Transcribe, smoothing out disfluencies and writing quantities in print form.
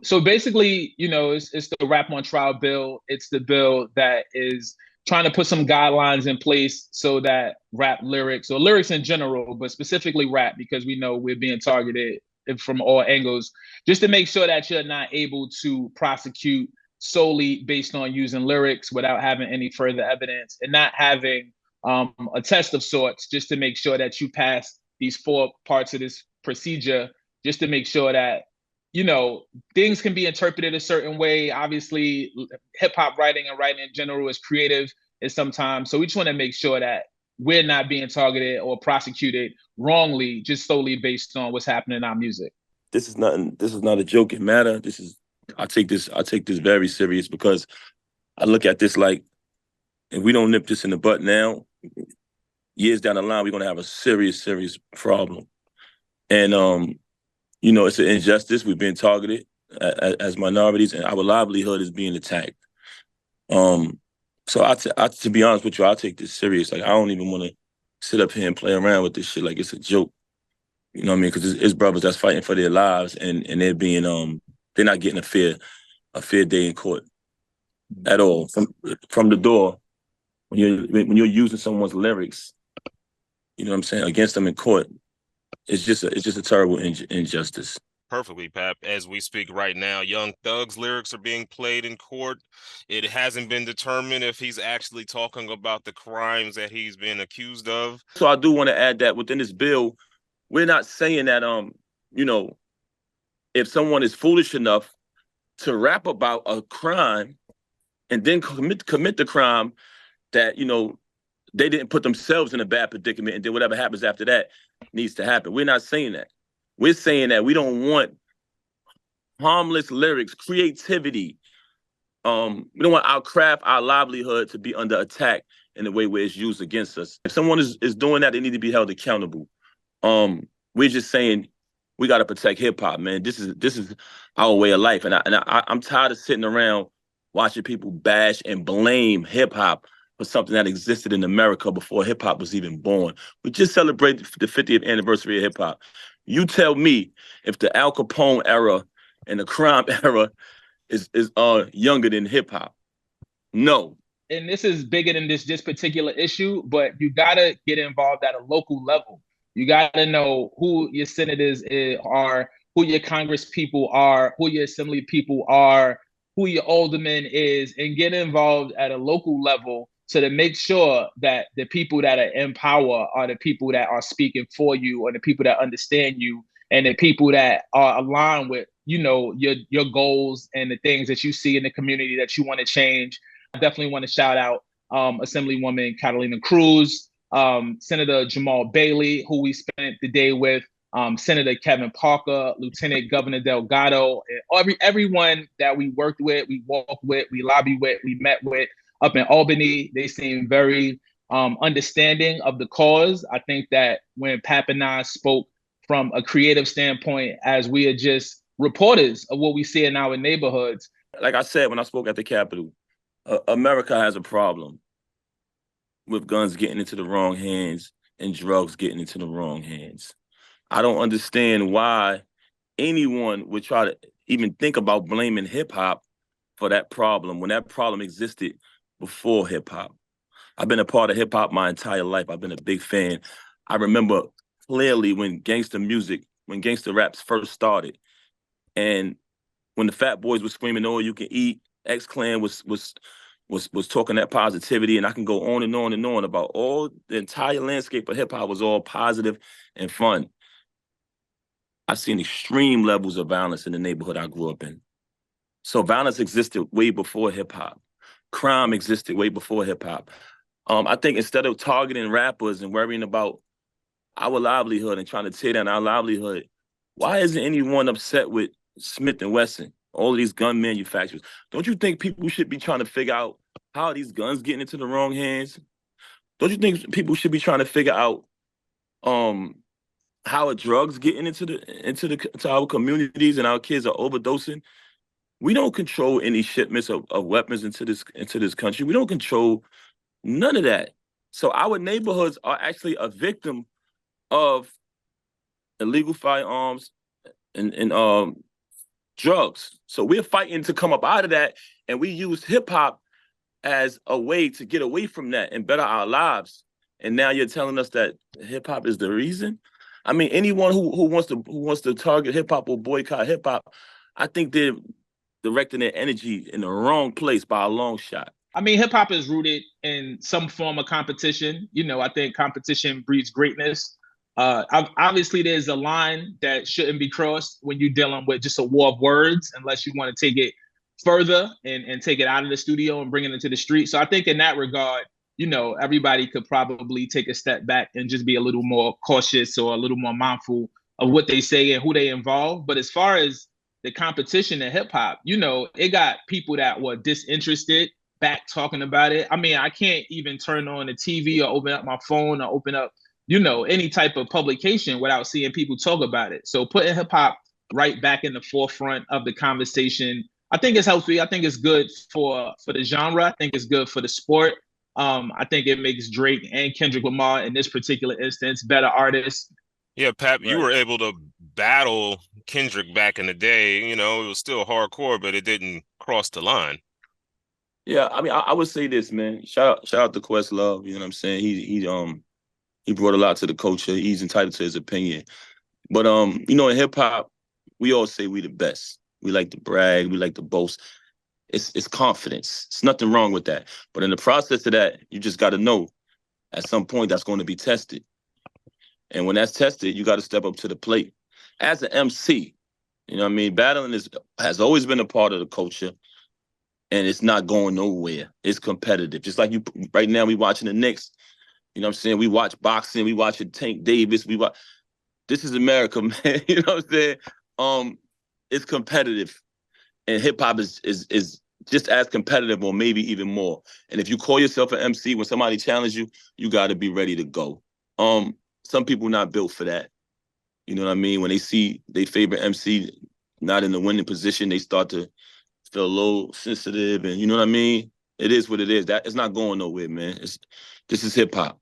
So basically, it's the rap on trial bill. It's the bill that is trying to put some guidelines in place so that rap lyrics or lyrics in general, but specifically rap, because we know we're being targeted from all angles, just to make sure that you're not able to prosecute solely based on using lyrics without having any further evidence and not having a test of sorts, just to make sure that you pass these four parts of this procedure, just to make sure that you know things can be interpreted a certain way. Obviously, hip hop writing and writing in general is creative is sometimes. So we just want to make sure that we're not being targeted or prosecuted wrongly just solely based on what's happening in our music. This is nothing. This is not a joking matter. This is I take this very serious because I look at this like if we don't nip this in the butt now, years down the line we're gonna have a serious, serious problem. And it's an injustice. We've been targeted as minorities, and our livelihood is being attacked. So to be honest with you, I take this serious. Like I don't even want to sit up here and play around with this shit like it's a joke. You know what I mean? Because it's brothers that's fighting for their lives, and they're being they're not getting a fair day in court at all. From the door, when you're using someone's lyrics, you know what I'm saying, against them in court, it's just a terrible injustice. Perfectly, Pap. As we speak right now, Young Thug's lyrics are being played in court. It hasn't been determined if he's actually talking about the crimes that he's been accused of. So I do want to add that within this bill, we're not saying that if someone is foolish enough to rap about a crime and then commit the crime, that they didn't put themselves in a bad predicament, and then whatever happens after that needs to happen. We're not saying that. We're saying that we don't want harmless lyrics, creativity. We don't want our craft, our livelihood to be under attack in the way where it's used against us. If someone is doing that, they need to be held accountable. We're just saying we got to protect hip hop, man. This is our way of life, and I'm tired of sitting around watching people bash and blame hip hop for something that existed in America before hip hop was even born. We just celebrated the 50th anniversary of hip hop. You tell me if the Al Capone era and the crime era is younger than hip hop. No. And this is bigger than this particular issue, but you gotta get involved at a local level. You gotta know who your senators are, who your Congress people are, who your assembly people are, who your alderman is, and get involved at a local level so to make sure that the people that are in power are the people that are speaking for you, or the people that understand you, and the people that are aligned with your goals and the things that you see in the community that you want to change. I definitely want to shout out Assemblywoman Catalina Cruz, Senator Jamal Bailey, who we spent the day with, Senator Kevin Parker, Lieutenant Governor Delgado, and everyone that we worked with, we walked with, we lobbied with, we met with up in Albany. They seem very understanding of the cause. I think that when Pap and I spoke from a creative standpoint, as we are just reporters of what we see in our neighborhoods. Like I said when I spoke at the Capitol, America has a problem with guns getting into the wrong hands and drugs getting into the wrong hands. I don't understand why anyone would try to even think about blaming hip hop for that problem when that problem existed before hip hop. I've been a part of hip hop my entire life. I've been a big fan. I remember clearly when gangster raps first started, and when the Fat Boys were screaming "all you can eat," X-Clan was talking that positivity, and I can go on and on and on about all the entire landscape of hip hop was all positive and fun. I've seen extreme levels of violence in the neighborhood I grew up in. So violence existed way before hip hop. Crime existed way before hip hop. I think instead of targeting rappers and worrying about our livelihood and trying to tear down our livelihood, why isn't anyone upset with Smith and Wesson, all of these gun manufacturers? Don't you think people should be trying to figure out how are these guns getting into the wrong hands? Don't you think people should be trying to figure out how are drugs getting into our communities and our kids are overdosing? We don't control any shipments of weapons into this country. We don't control none of that. So our neighborhoods are actually a victim of illegal firearms and drugs. So we're fighting to come up out of that, and we use hip hop as a way to get away from that and better our lives. And now you're telling us that hip hop is the reason? I mean, anyone who wants to target hip hop or boycott hip hop, I think they're directing their energy in the wrong place by a long shot. I mean, hip hop is rooted in some form of competition. You know, I think competition breeds greatness. Obviously, there's a line that shouldn't be crossed when you're dealing with just a war of words, unless you want to take it further and take it out of the studio and bring it into the street. So I think in that regard, you know, everybody could probably take a step back and just be a little more cautious or a little more mindful of what they say and who they involve. But as far as the competition in hip hop, you know, it got people that were disinterested back talking about it. I mean, I can't even turn on the TV or open up my phone or open up, you know, any type of publication without seeing people talk about it. So putting hip hop right back in the forefront of the conversation, I think it's healthy. I think it's good for the genre. I think it's good for the sport. I think it makes Drake and Kendrick Lamar in this particular instance better artists. Yeah, Pap, Right. You were able to battle Kendrick back in the day. You know, it was still hardcore, but it didn't cross the line. Yeah, I mean, I would say this, man. Shout out to Questlove. You know what I'm saying? He brought a lot to the culture. He's entitled to his opinion. But you know, in hip hop, we all say we the best. We like to brag. We like to boast. It's confidence. It's nothing wrong with that. But in the process of that, you just got to know at some point that's going to be tested. And when that's tested, you got to step up to the plate. As an MC, you know what I mean? Battling has always been a part of the culture, and it's not going nowhere. It's competitive. Just like you, right now, we watching the Knicks. You know what I'm saying? We watch boxing. We watching Tank Davis. This is America, man. You know what I'm saying? It's competitive. And hip hop is just as competitive or maybe even more. And if you call yourself an MC, when somebody challenges you, you got to be ready to go. Some people not built for that. You know what I mean? When they see their favorite MC not in the winning position, they start to feel a little sensitive. And you know what I mean? It is what it is. That it's not going nowhere, man. This is hip hop.